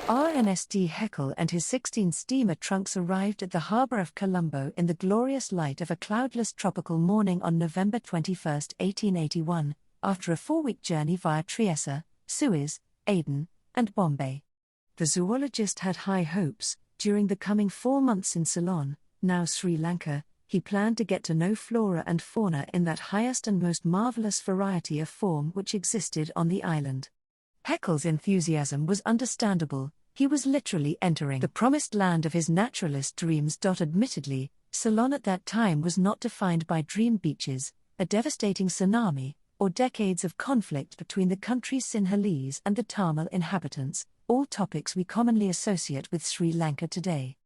Ernst Haeckel and his 16 steamer trunks arrived at the harbour of Colombo in the glorious light of a cloudless tropical morning on November 21, 1881, after a 4-week journey via Trieste, Suez, Aden, and Bombay. The zoologist had high hopes. During the coming 4 months in Ceylon, now Sri Lanka, he planned to get to know flora and fauna in that highest and most marvellous variety of form which existed on the island. Haeckels' enthusiasm was understandable. He was literally entering the promised land of his naturalist dreams. Admittedly, Ceylon at that time was not defined by dream beaches, a devastating tsunami, or decades of conflict between the country's Sinhalese and the Tamil inhabitants, all topics we commonly associate with Sri Lanka today.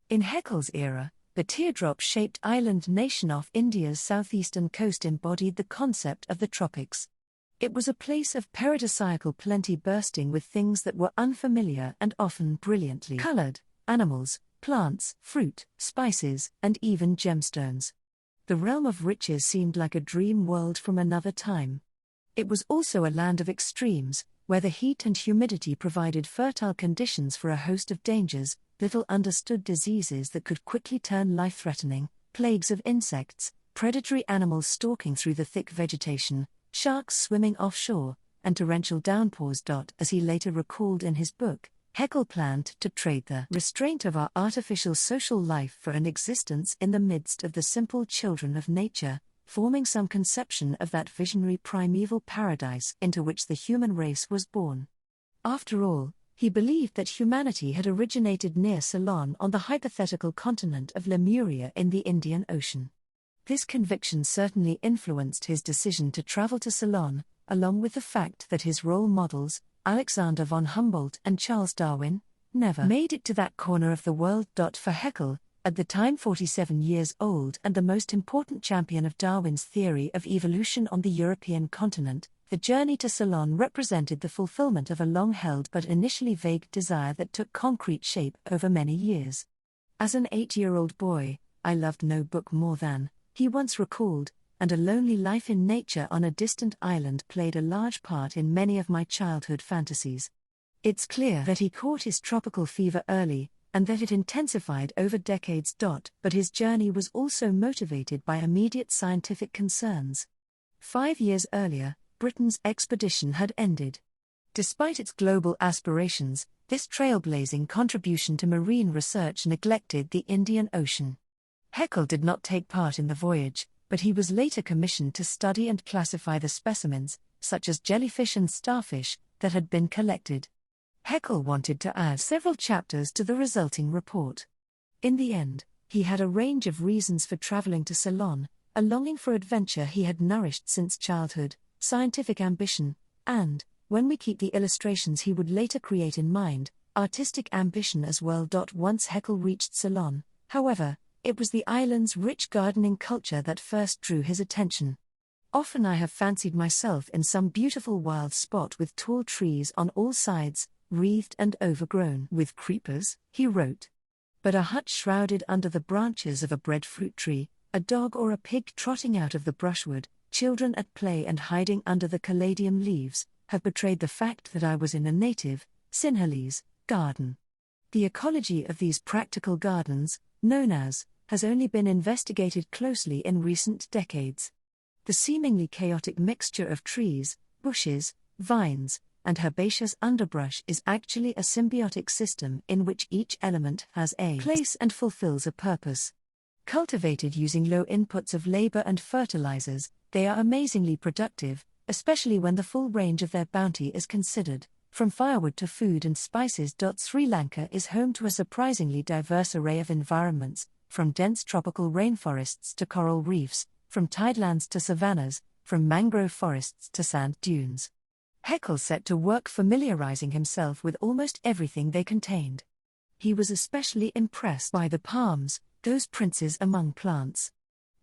In Haeckels' era, the teardrop-shaped island nation off India's southeastern coast embodied the concept of the tropics. It was a place of paradisiacal plenty, bursting with things that were unfamiliar and often brilliantly colored: animals, plants, fruit, spices, and even gemstones. The realm of riches seemed like a dream world from another time. It was also a land of extremes, where the heat and humidity provided fertile conditions for a host of dangers, little understood diseases that could quickly turn life-threatening, plagues of insects, predatory animals stalking through the thick vegetation, sharks swimming offshore, and torrential downpours. As he later recalled in his book, Haeckel planned to trade the restraint of our artificial social life for an existence in the midst of the simple children of nature, forming some conception of that visionary primeval paradise into which the human race was born. After all, he believed that humanity had originated near Ceylon on the hypothetical continent of Lemuria in the Indian Ocean. This conviction certainly influenced his decision to travel to Ceylon, along with the fact that his role models, Alexander von Humboldt and Charles Darwin, never made it to that corner of the world. For Haeckel, at the time 47 years old and the most important champion of Darwin's theory of evolution on the European continent, the journey to Ceylon represented the fulfillment of a long-held but initially vague desire that took concrete shape over many years. As an 8-year-old boy, I loved no book more than, he once recalled, and a lonely life in nature on a distant island played a large part in many of my childhood fantasies. It's clear that he caught his tropical fever early, and that it intensified over decades. But his journey was also motivated by immediate scientific concerns. 5 years earlier, Britain's expedition had ended. Despite its global aspirations, this trailblazing contribution to marine research neglected the Indian Ocean. Haeckel did not take part in the voyage, but he was later commissioned to study and classify the specimens, such as jellyfish and starfish, that had been collected. Haeckel wanted to add several chapters to the resulting report. In the end, he had a range of reasons for traveling to Ceylon: a longing for adventure he had nourished since childhood, scientific ambition, and, when we keep the illustrations he would later create in mind, artistic ambition as well. Once Haeckel reached Ceylon, however, it was the island's rich gardening culture that first drew his attention. Often I have fancied myself in some beautiful wild spot with tall trees on all sides, wreathed and overgrown with creepers, he wrote. But a hut shrouded under the branches of a breadfruit tree, a dog or a pig trotting out of the brushwood, children at play and hiding under the caladium leaves, have betrayed the fact that I was in a native, Sinhalese, garden. The ecology of these practical gardens, known as, has only been investigated closely in recent decades. The seemingly chaotic mixture of trees, bushes, vines, and herbaceous underbrush is actually a symbiotic system in which each element has a place and fulfills a purpose. Cultivated using low inputs of labor and fertilizers, they are amazingly productive, especially when the full range of their bounty is considered, from firewood to food and spices. Sri Lanka is home to a surprisingly diverse array of environments, from dense tropical rainforests to coral reefs, from tidelands to savannas, from mangrove forests to sand dunes. Haeckel set to work familiarizing himself with almost everything they contained. He was especially impressed by the palms, those princes among plants.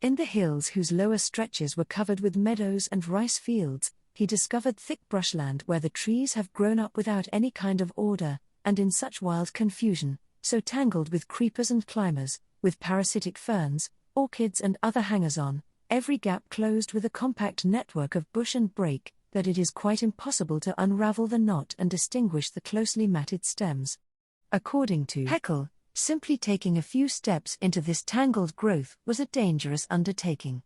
In the hills whose lower stretches were covered with meadows and rice fields, he discovered thick brushland where the trees have grown up without any kind of order, and in such wild confusion, so tangled with creepers and climbers, with parasitic ferns, orchids and other hangers-on, every gap closed with a compact network of bush and brake, that it is quite impossible to unravel the knot and distinguish the closely matted stems. According to Haeckel, simply taking a few steps into this tangled growth was a dangerous undertaking.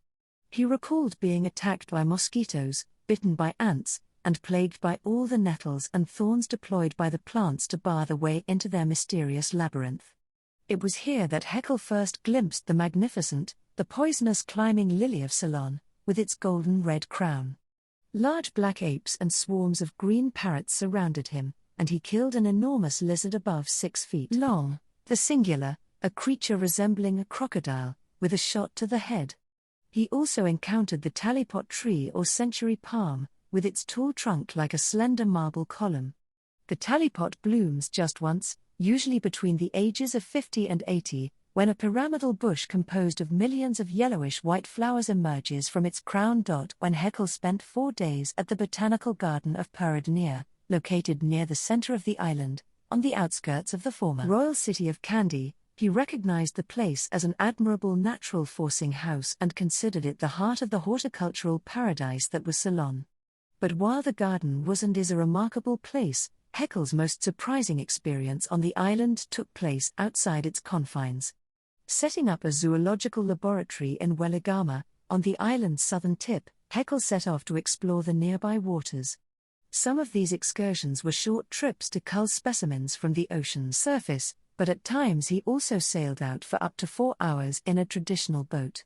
He recalled being attacked by mosquitoes, bitten by ants, and plagued by all the nettles and thorns deployed by the plants to bar the way into their mysterious labyrinth. It was here that Haeckel first glimpsed the magnificent, the poisonous climbing lily of Ceylon, with its golden red crown. Large black apes and swarms of green parrots surrounded him, and he killed an enormous lizard above 6 feet long, the singular, a creature resembling a crocodile, with a shot to the head. He also encountered the talipot tree or century palm, with its tall trunk like a slender marble column. The talipot blooms just once, usually between the ages of 50 and 80, when a pyramidal bush composed of millions of yellowish-white flowers emerges from its crown. When Haeckel spent 4 days at the Botanical Garden of Peradeniya, located near the center of the island, on the outskirts of the former royal city of Kandy, he recognized the place as an admirable natural forcing house and considered it the heart of the horticultural paradise that was Ceylon. But while the garden was and is a remarkable place, Haeckel's most surprising experience on the island took place outside its confines. Setting up a zoological laboratory in Weligama, on the island's southern tip, Haeckel set off to explore the nearby waters. Some of these excursions were short trips to cull specimens from the ocean's surface, but at times he also sailed out for up to 4 hours in a traditional boat.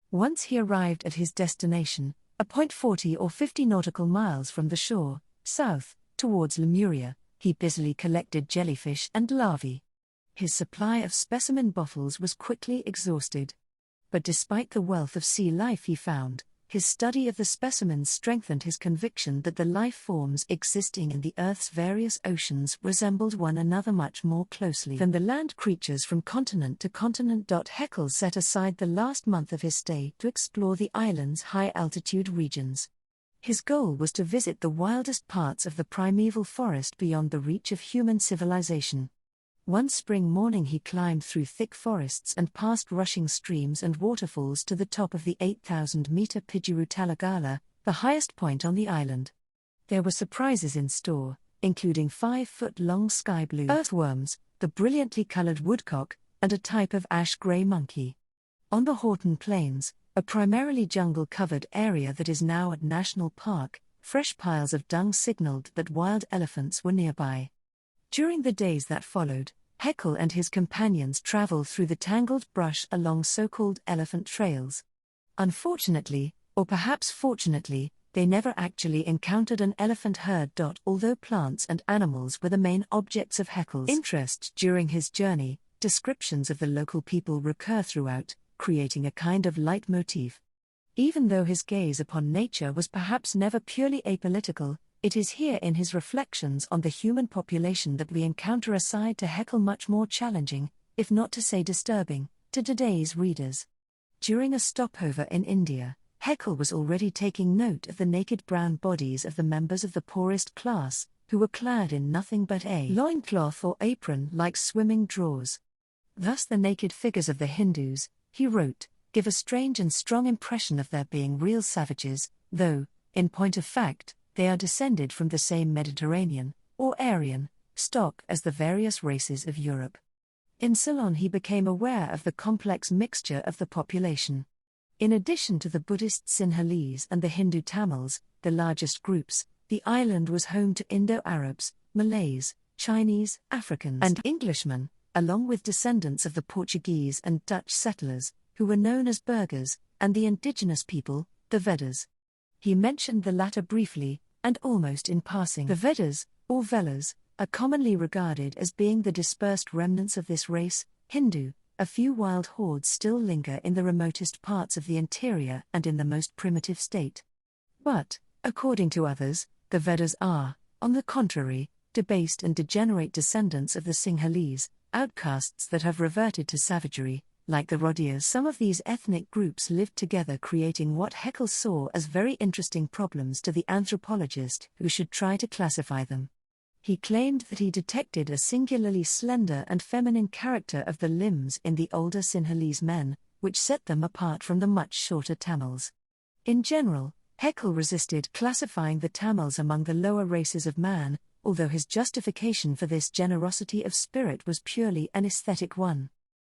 Once he arrived at his destination, a point 40 or 50 nautical miles from the shore, south, towards Lemuria, he busily collected jellyfish and larvae. His supply of specimen bottles was quickly exhausted. But despite the wealth of sea life he found, his study of the specimens strengthened his conviction that the life forms existing in the Earth's various oceans resembled one another much more closely than the land creatures from continent to continent. Haeckel set aside the last month of his stay to explore the island's high-altitude regions. His goal was to visit the wildest parts of the primeval forest beyond the reach of human civilization. One spring morning he climbed through thick forests and past rushing streams and waterfalls to the top of the 8,000-meter Pijiru Talagala, the highest point on the island. There were surprises in store, including 5-foot-long sky-blue earthworms, the brilliantly colored woodcock, and a type of ash-gray monkey. On the Horton Plains, a primarily jungle-covered area that is now a national park, fresh piles of dung signaled that wild elephants were nearby. During the days that followed, Haeckel and his companions traveled through the tangled brush along so-called elephant trails. Unfortunately, or perhaps fortunately, they never actually encountered an elephant herd. Although plants and animals were the main objects of Haeckel's interest during his journey, descriptions of the local people recur throughout, creating a kind of leitmotif. Even though his gaze upon nature was perhaps never purely apolitical, it is here in his reflections on the human population that we encounter a side to Haeckel much more challenging, if not to say disturbing, to today's readers. During a stopover in India, Haeckel was already taking note of the naked brown bodies of the members of the poorest class, who were clad in nothing but a loincloth or apron like swimming drawers. Thus the naked figures of the Hindus, he wrote, give a strange and strong impression of their being real savages, though, in point of fact, they are descended from the same Mediterranean, or Aryan, stock as the various races of Europe. In Ceylon he became aware of the complex mixture of the population. In addition to the Buddhist Sinhalese and the Hindu Tamils, the largest groups, the island was home to Indo-Arabs, Malays, Chinese, Africans, and Englishmen, along with descendants of the Portuguese and Dutch settlers, who were known as Burghers, and the indigenous people, the Vedas. He mentioned the latter briefly, and almost in passing. The Vedas, or Velas, are commonly regarded as being the dispersed remnants of this race, Hindu. A few wild hordes still linger in the remotest parts of the interior and in the most primitive state. But, according to others, the Vedas are, on the contrary, debased and degenerate descendants of the Sinhalese, outcasts that have reverted to savagery. Like the Rhodiyas, some of these ethnic groups lived together, creating what Haeckel saw as very interesting problems to the anthropologist who should try to classify them. He claimed that he detected a singularly slender and feminine character of the limbs in the older Sinhalese men, which set them apart from the much shorter Tamils. In general, Haeckel resisted classifying the Tamils among the lower races of man, although his justification for this generosity of spirit was purely an aesthetic one.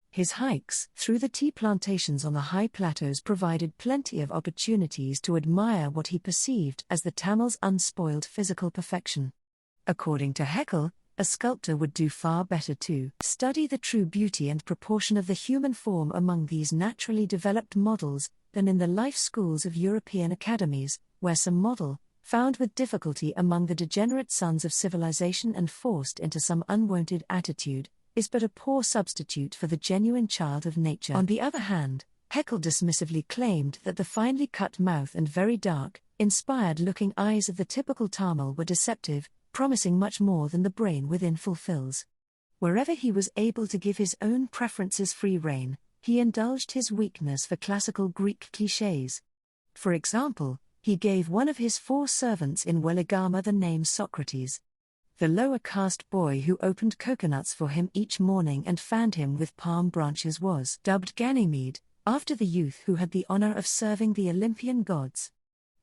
His hikes through the tea plantations on the high plateaus provided plenty of opportunities to admire what he perceived as the Tamil's unspoiled physical perfection. According to Haeckel, a sculptor would do far better to study the true beauty and proportion of the human form among these naturally developed models than in the life schools of European academies, where some model, found with difficulty among the degenerate sons of civilization and forced into some unwonted attitude, is but a poor substitute for the genuine child of nature. On the other hand, Haeckel dismissively claimed that the finely cut mouth and very dark, inspired-looking eyes of the typical Tamil were deceptive, promising much more than the brain within fulfills. Wherever he was able to give his own preferences free rein, he indulged his weakness for classical Greek clichés. For example, he gave one of his 4 servants in Weligama the name Socrates. The lower caste boy who opened coconuts for him each morning and fanned him with palm branches was dubbed Ganymede, after the youth who had the honor of serving the Olympian gods.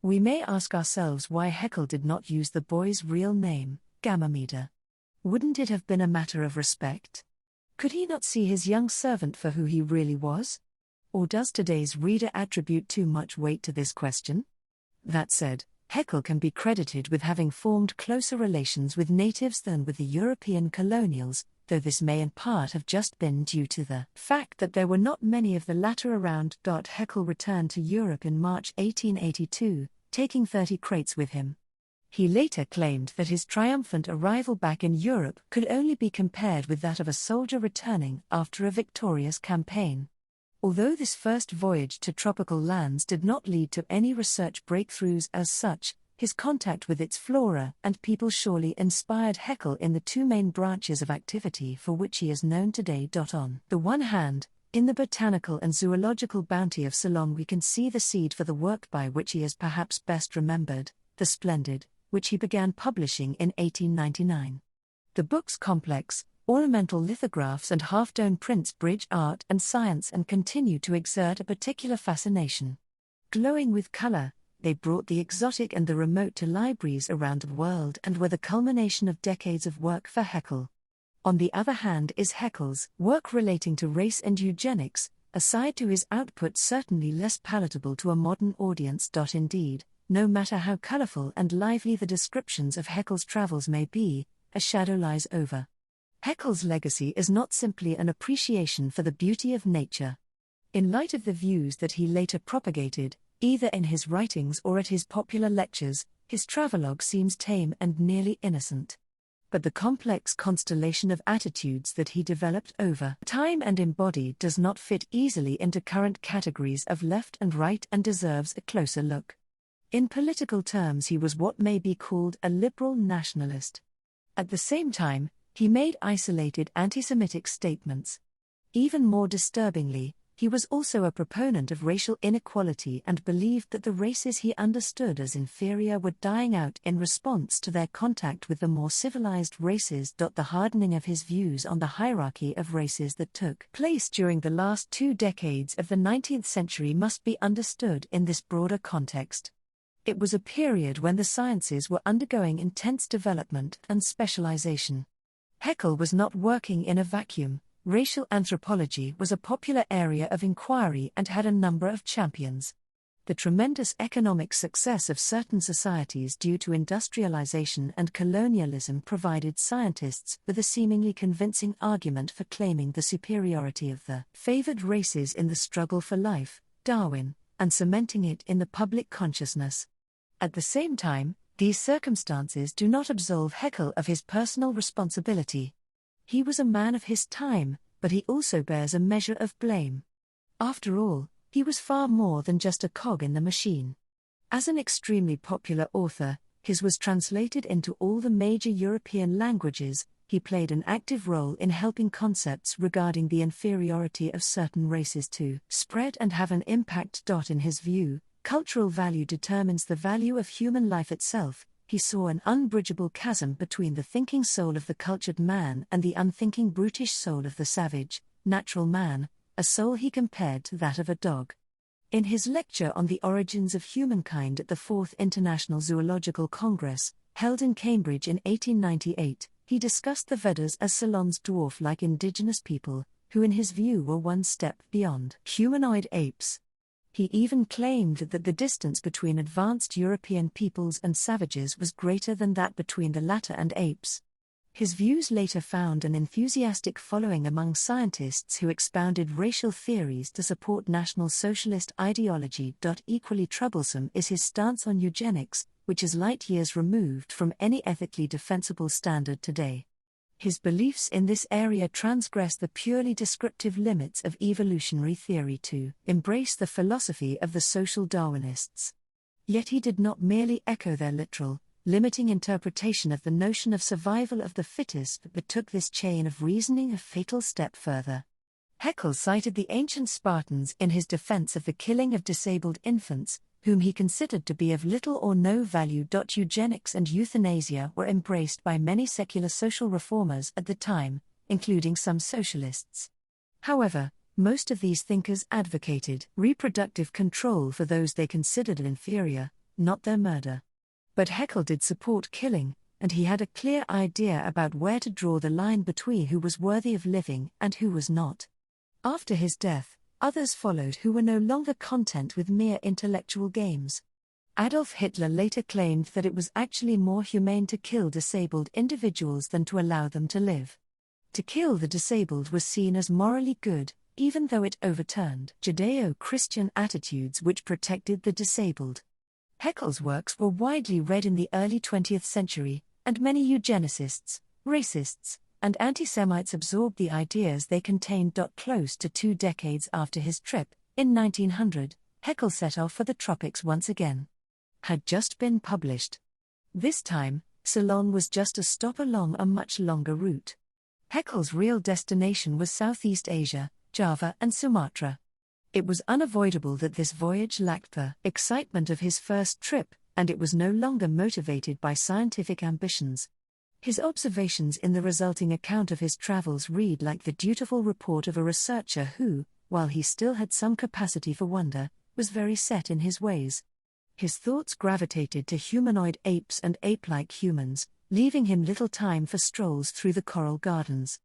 We may ask ourselves why Haeckel did not use the boy's real name, Ganymede. Wouldn't it have been a matter of respect? Could he not see his young servant for who he really was? Or does today's reader attribute too much weight to this question? That said, Haeckel can be credited with having formed closer relations with natives than with the European colonials, though this may in part have just been due to the fact that there were not many of the latter around. Haeckel returned to Europe in March 1882, taking 30 crates with him. He later claimed that his triumphant arrival back in Europe could only be compared with that of a soldier returning after a victorious campaign. Although this first voyage to tropical lands did not lead to any research breakthroughs as such, his contact with its flora and people surely inspired Haeckel in the 2 main branches of activity for which he is known today. On the one hand, in the botanical and zoological bounty of Ceylon we can see the seed for the work by which he is perhaps best remembered, The Splendid, which he began publishing in 1899. The book's complex, ornamental lithographs and half-tone prints bridge art and science and continue to exert a particular fascination. Glowing with color, they brought the exotic and the remote to libraries around the world and were the culmination of decades of work for Haeckel. On the other hand is Haeckel's work relating to race and eugenics, aside to his output certainly less palatable to a modern audience. Indeed, no matter how colorful and lively the descriptions of Haeckel's travels may be, a shadow lies over. Haeckel's legacy is not simply an appreciation for the beauty of nature. In light of the views that he later propagated, either in his writings or at his popular lectures, his travelogue seems tame and nearly innocent. But the complex constellation of attitudes that he developed over time and embodied does not fit easily into current categories of left and right and deserves a closer look. In political terms, he was what may be called a liberal nationalist. At the same time, he made isolated anti-Semitic statements. Even more disturbingly, he was also a proponent of racial inequality and believed that the races he understood as inferior were dying out in response to their contact with the more civilized races. The hardening of his views on the hierarchy of races that took place during the last 2 decades of the 19th century must be understood in this broader context. It was a period when the sciences were undergoing intense development and specialization. Haeckel was not working in a vacuum. Racial anthropology was a popular area of inquiry and had a number of champions. The tremendous economic success of certain societies due to industrialization and colonialism provided scientists with a seemingly convincing argument for claiming the superiority of the favored races in the struggle for life, Darwin, and cementing it in the public consciousness. At the same time, these circumstances do not absolve Haeckel of his personal responsibility. He was a man of his time, but he also bears a measure of blame. After all, he was far more than just a cog in the machine. As an extremely popular author, his was translated into all the major European languages. He played an active role in helping concepts regarding the inferiority of certain races to spread and have an impact. In his view, cultural value determines the value of human life itself. He saw an unbridgeable chasm between the thinking soul of the cultured man and the unthinking brutish soul of the savage, natural man, a soul he compared to that of a dog. In his lecture on the origins of humankind at the 4th International Zoological Congress, Held in Cambridge in 1898, he discussed the Vedas as Ceylon's dwarf-like indigenous people, who in his view were one step beyond humanoid apes. He even claimed that the distance between advanced European peoples and savages was greater than that between the latter and apes. His views later found an enthusiastic following among scientists who expounded racial theories to support National Socialist ideology. Equally troublesome is his stance on eugenics, which is light years removed from any ethically defensible standard today. His beliefs in this area transgress the purely descriptive limits of evolutionary theory to embrace the philosophy of the social Darwinists. Yet he did not merely echo their literal, limiting interpretation of the notion of survival of the fittest, but took this chain of reasoning a fatal step further. Haeckels cited the ancient Spartans in his defense of the killing of disabled infants, whom he considered to be of little or no value. Eugenics and euthanasia were embraced by many secular social reformers at the time, including some socialists. However, most of these thinkers advocated reproductive control for those they considered inferior, not their murder. But Haeckel did support killing, and he had a clear idea about where to draw the line between who was worthy of living and who was not. After his death, others followed who were no longer content with mere intellectual games. Adolf Hitler later claimed that it was actually more humane to kill disabled individuals than to allow them to live. To kill the disabled was seen as morally good, even though it overturned Judeo-Christian attitudes which protected the disabled. Haeckel's works were widely read in the early 20th century, and many eugenicists, racists, and anti-Semites absorbed the ideas they contained. Close to 2 decades after his trip, in 1900, Haeckel set off for the tropics once again. Had just been published. This time, Ceylon was just a stop along a much longer route. Haeckel's real destination was Southeast Asia, Java and Sumatra. It was unavoidable that this voyage lacked the excitement of his first trip, and it was no longer motivated by scientific ambitions. His observations in the resulting account of his travels read like the dutiful report of a researcher who, while he still had some capacity for wonder, was very set in his ways. His thoughts gravitated to humanoid apes and ape-like humans, leaving him little time for strolls through the coral gardens.